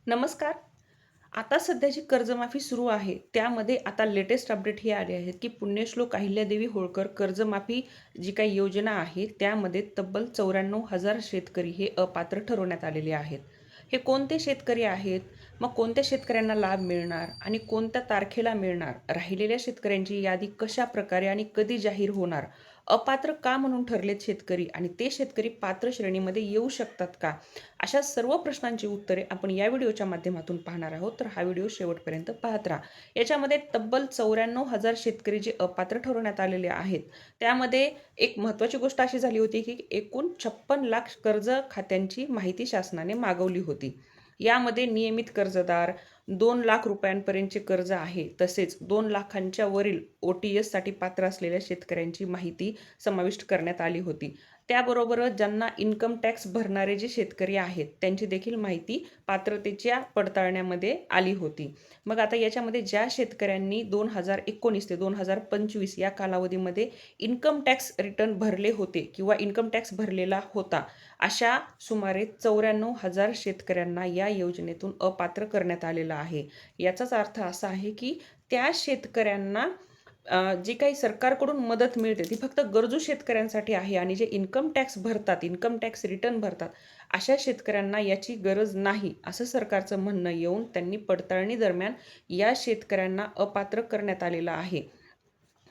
नमस्कार. आता सध्या जी कर्जमाफी सुरू आहे, त्यामध्ये आता लेटेस्ट अपडेट हे आले आहेत, की पुण्यश्लोक अहिल्यादेवी होळकर कर्जमाफी जी काही योजना आहे, त्यामध्ये तब्बल 94,000 शेतकरी हे अपात्र ठरवण्यात आलेले आहेत. हे कोणते शेतकरी आहेत? मग कोणत्या शेतकऱ्यांना लाभ मिळणार आणि कोणत्या तारखेला मिळणार? राहिलेल्या शेतकऱ्यांची यादी कशाप्रकारे आणि कधी जाहीर होणार? अपात्र का म्हणून ठरलेत शेतकरी आणि ते शेतकरी पात्र श्रेणीमध्ये येऊ शकतात का? अशा सर्व प्रश्नांची उत्तरे आपण या व्हिडिओच्या माध्यमातून पाहणार आहोत. तर हा व्हिडिओ शेवटपर्यंत पाहत राहा. याच्यामध्ये तब्बल 94,000 शेतकरी जे अपात्र ठरवण्यात आलेले आहेत, त्यामध्ये एक महत्त्वाची गोष्ट अशी झाली होती, की एकूण 56 लाख कर्ज खात्यांची माहिती शासनाने मागवली होती. यामध्ये नियमित कर्जदार, 2 लाख रुपयांपर्यंतचे कर्ज आहे, तसेच 2 लाखांच्या वरील OTS साठी पात्र असलेल्या शेतकऱ्यांची माहिती समाविष्ट करण्यात आली होती. त्याबरोबरच ज्यांना इन्कम टॅक्स भरणारे जे शेतकरी आहेत, त्यांची देखील माहिती पात्रतेच्या पडताळण्यामध्ये आली होती. मग आता याच्यामध्ये ज्या शेतकऱ्यांनी 2019 ते 2025 या कालावधीमध्ये इन्कम टॅक्स रिटर्न भरले होते किंवा इन्कम टॅक्स भरलेला होता, अशा सुमारे 94,000 शेतकऱ्यांना या योजनेतून अपात्र करण्यात आलेलं आहे. याचाच अर्थ असा आहे, की त्या शेतकऱ्यांना जी काही सरकारकडून मदत मिळते ती फक्त गरजू शेतकऱ्यांसाठी आहे आणि जे इन्कम टॅक्स भरतात, इन्कम टॅक्स रिटर्न भरतात, अशा शेतकऱ्यांना याची गरज नाही, असं सरकारचं म्हणणं येऊन त्यांनी पडताळणी दरम्यान या शेतकऱ्यांना अपात्र करण्यात आलेलं आहे.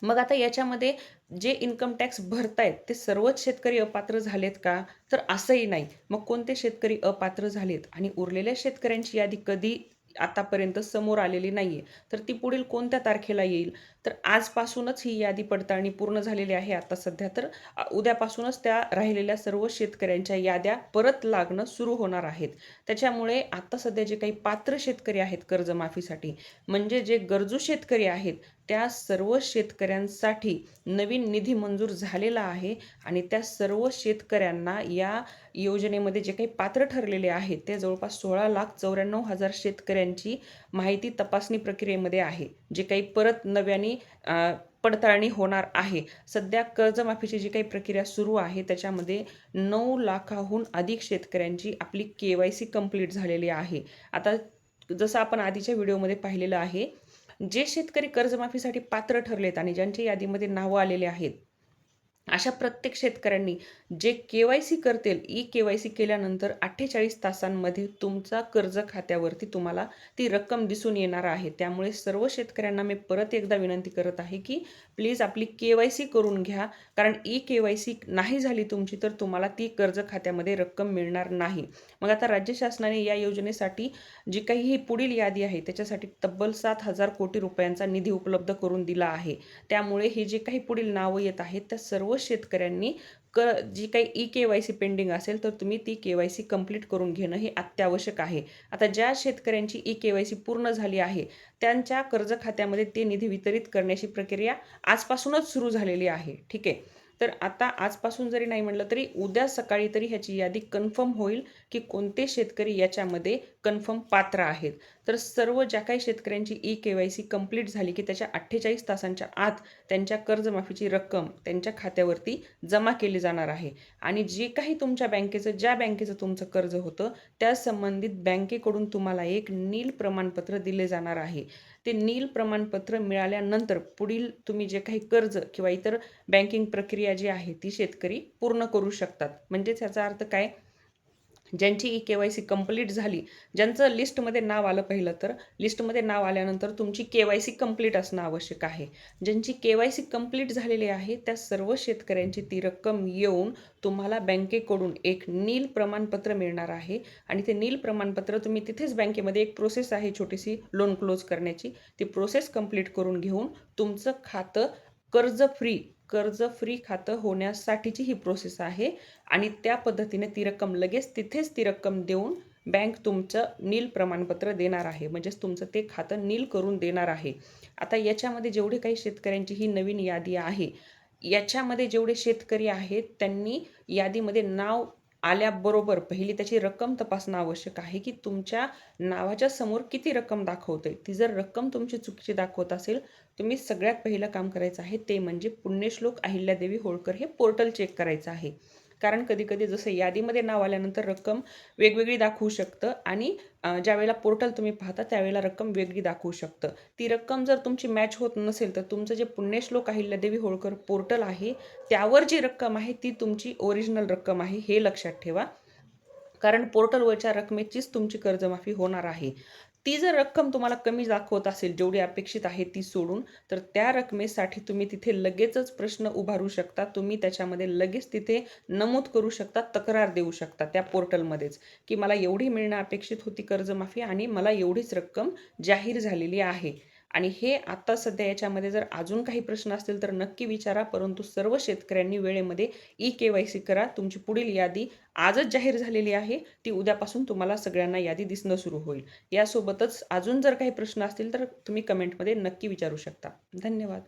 मग आता याच्यामध्ये जे इन्कम टॅक्स भरतायत ते सर्वच शेतकरी अपात्र झालेत का? तर असंही नाही. मग कोणते शेतकरी अपात्र झालेत आणि उरलेल्या शेतकऱ्यांची यादी कधी आतापर्यंत समोर आलेली नाहीये. तर ती पुढील कोणत्या तारखेला येईल? तर आजपासूनच ही यादी पडताळणी पूर्ण झालेली आहे आता सध्या. तर उद्यापासूनच त्या राहिलेल्या सर्व शेतकऱ्यांच्या याद्या परत लागणं सुरू होणार आहेत. त्याच्यामुळे आता सध्या जे काही पात्र शेतकरी आहेत कर्जमाफीसाठी, म्हणजे जे गरजू शेतकरी आहेत, त्या सर्व शेतकऱ्यांसाठी नवीन निधी मंजूर झालेला आहे आणि त्या सर्व शेतकऱ्यांना या योजनेमध्ये जे काही पात्र ठरलेले आहेत, ते जवळपास 16,94,000 शेतकऱ्यांची माहिती तपासणी प्रक्रियेमध्ये आहे. जे काही परत नव्याने पडताळणी होणार आहे. सध्या कर्जमाफीची जी काही प्रक्रिया सुरू आहे, त्याच्यामध्ये 9 लाखाहून अधिक शेतकऱ्यांची आपली KYC कंप्लीट झालेली आहे. आता जसं आपण आधीच्या व्हिडिओमध्ये पाहिलेलं आहे, जे शेतकरी कर्जमाफीसाठी पात्र ठरलेत आणि ज्यांच्या यादीमध्ये नावं आलेले आहेत, अशा प्रत्येक शेतकऱ्यांनी जे KYC करतील, ई-KYC केल्यानंतर 48 तासांमध्ये तुमचा कर्ज खात्यावरती तुम्हाला ती रक्कम दिसून येणार आहे. त्यामुळे सर्व शेतकऱ्यांना मी परत एकदा विनंती करत आहे, की प्लीज आपली KYC करून घ्या. कारण ई-KYC नाही झाली तुमची, तर तुम्हाला ती कर्ज खात्यामध्ये रक्कम मिळणार नाही. मग आता राज्य शासनाने या योजनेसाठी जी काही ही पुढील यादी आहे, त्याच्यासाठी तब्बल 7,000 कोटी रुपयांचा निधी उपलब्ध करून दिला आहे. त्यामुळे हे जे काही पुढील नावं येत आहेत, त्या सर्व शेतकऱ्यांनी जी काही ई-KYC पेंडिंग असेल, तर तुम्ही ती KYC कंप्लीट करून घेणं हे अत्यावश्यक आहे. आता ज्या शेतकऱ्यांची ई-KYC पूर्ण झाली आहे, त्यांच्या कर्ज खात्यामध्ये ते निधी वितरित करण्याची प्रक्रिया आजपासूनच सुरू झालेली आहे. ठीक आहे. तर आता आजपासून जरी नाही म्हटलं, तरी उद्या सकाळी तरी ह्याची यादी कन्फर्म होईल, की कोणते शेतकरी याच्यामध्ये कन्फर्म पात्र आहेत. तर सर्व ज्या काही शेतकऱ्यांची ई-KYC कंप्लीट झाली, की त्याच्या 48 तासांच्या आत त्यांच्या कर्जमाफीची रक्कम त्यांच्या खात्यावरती जमा केली जाणार आहे. आणि जे काही तुमच्या बँकेचं, ज्या बँकेचं तुमचं कर्ज होतं, त्या संबंधित बँकेकडून तुम्हाला एक नील प्रमाणपत्र दिले जाणार आहे. ते नील प्रमाणपत्र मिळाल्यानंतर पुढील तुम्ही जे काही कर्ज किंवा इतर बँकिंग प्रक्रिया जी आहे, ती शेतकरी पूर्ण करू शकतात. म्हणजेच याचा अर्थ काय? ज्यांची ई-KYC कंप्लीट झाली, ज्यांचं लिस्टमध्ये नाव आलं पहिलं तर, लिस्टमध्ये नाव आल्यानंतर तुमची KYC कंप्लीट असणं आवश्यक आहे. ज्यांची KYC कंप्लीट झालेली आहे, त्या सर्व शेतकऱ्यांची ती रक्कम येऊन तुम्हाला बँकेकडून एक नील प्रमाणपत्र मिळणार आहे आणि ते नील प्रमाणपत्र तुम्ही तिथेच बँकेमध्ये एक प्रोसेस आहे छोटीशी लोन क्लोज करण्याची, ती प्रोसेस कंप्लीट करून घेऊन तुमचं खातं कर्ज फ्री कर्ज फ्री खातं होण्यासाठीची ही प्रोसेस आहे आणि त्या पद्धतीने ती रक्कम लगेच तिथेच ती रक्कम देऊन बँक तुमचं नील प्रमाणपत्र देणार आहे. म्हणजेच तुमचं ते खातं नील करून देणार आहे. आता याच्यामध्ये जेवढे काही शेतकऱ्यांची ही नवीन यादी आहे, याच्यामध्ये जेवढे शेतकरी आहेत, त्यांनी यादीमध्ये नाव आल्याबरोबर पहिली त्याची रक्कम तपासणं आवश्यक आहे, की तुमच्या नावाच्या समोर किती रक्कम दाखवते. ती जर रक्कम तुमची चुकीची दाखवत असेल, तुम्ही सगळ्यात पहिलं काम करायचं आहे ते म्हणजे पुण्यश्लोक अहिल्यादेवी होळकर हे पोर्टल चेक करायचं आहे. कारण कधी-कधी जसं यादीमध्ये नाव आल्यानंतर रक्कम वेगवेगळी दाखवू शकतं आणि ज्यावेळेला पोर्टल तुम्ही पाहता त्यावेळेला रक्कम वेगळी दाखवू शकतं. ती रक्कम जर तुमची मॅच होत नसेल, तर तुमचं जे पुण्यश्लोक अहिल्यादेवी होळकर पोर्टल आहे, त्यावर जी रक्कम आहे ती तुमची ओरिजिनल रक्कम आहे, हे लक्षात ठेवा. कारण पोर्टलवरच्या रकमेचीच तुमची कर्जमाफी होणार आहे. ती जर रक्कम तुम्हाला कमी दाखवत असेल, जेवढी अपेक्षित आहे ती सोडून, तर त्या रकमेसाठी तुम्ही तिथे लगेचच प्रश्न उभारू शकता. तुम्ही त्याच्यामध्ये लगेच तिथे नमूद करू शकता, तक्रार देऊ शकता त्या पोर्टलमध्येच, की मला एवढी मिळणं अपेक्षित होती कर्जमाफी आणि मला एवढीच रक्कम जाहीर झालेली आहे. आणि हे आता सध्या याच्यामध्ये जर अजून काही प्रश्न असतील तर नक्की विचारा. परंतु सर्व शेतकऱ्यांनी वेळेमध्ये ई-के-वाय-सी करा. तुमची पुढील यादी आजच जाहीर झालेली आहे. ती उद्यापासून तुम्हाला सगळ्यांना यादी दिसणं सुरू होईल. यासोबतच अजून जर काही प्रश्न असतील तर तुम्ही कमेंटमध्ये नक्की विचारू शकता. धन्यवाद.